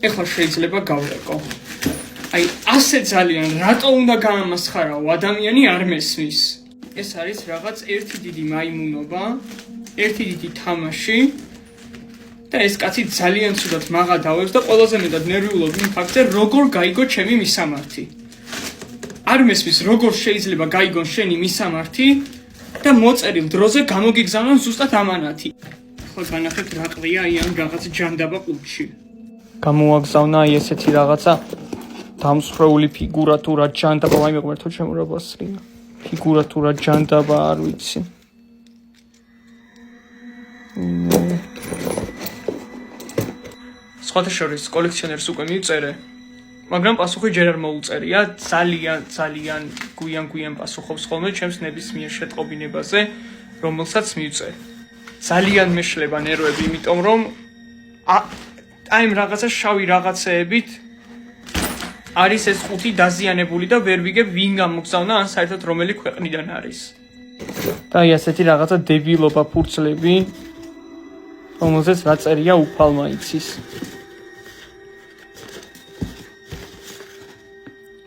ეხლა შეიძლება გავრეკო. აი, ასე ძალიან რატო უნდა გაამასხარაო ადამიანი არ მესმის. ეს არის რაღაც ერთი დიდი მაიმუნობა, ერთი დიდი თამაში და ეს კაცი ძალიან ცუდად მაღადავებს და ყველაზე მეტად ნერვიულობ იმ ფაქტზე, როგორ გაიგო ჩემი მისამართი. არ მესმის, როგორ შეიძლება გაიგონ შენი მისამართი და მოწერილ დროზე გამოგიგზავნონ ზუსტად ამანათი. ხო განახეთ რა ყრია აი ამ რაღაც ჯანდაბა კლუბში. გამოაგზავნა აი ესეთი რაღაცა დამსხვრეული ფიგურა თუ რა ჯანდაბა, აი მეგობრებო ჩემო რა ბასრია. ფიგურა თუ რა ჯანდაბა არ ვიცი. სხვათა შორის კოლექციონერს უკვე მივწერე, მაგრამ პასუხი ჯერ არ მოუწერია, ძალიან გვიან პასუხობს ხოლმე ჩემს ნებისმიერ შეტყობინებაზე, რომელსაც მივწერ. ძალიან მეშლება ნერვები, იმიტომ რომ აი ამ რაღაცა შავი რაღაცეებით არის ეს ხუთი დაზიანებული და ვერ ვიგებ ვინ გამოგზავნა ან საერთოდ რომელი ქვეყნიდან არის. და აი ასეთი რაღაცა დებილობა ფურცლები, რომელზეც რა წერია უფალმა იცის.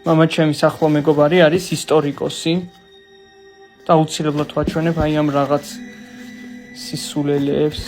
მამა ჩემი ახლო მეგობარი არის ისტორიკოსი და აუცილებლად ვაჩვენებ აი ამ რაღაც სისულელეებს.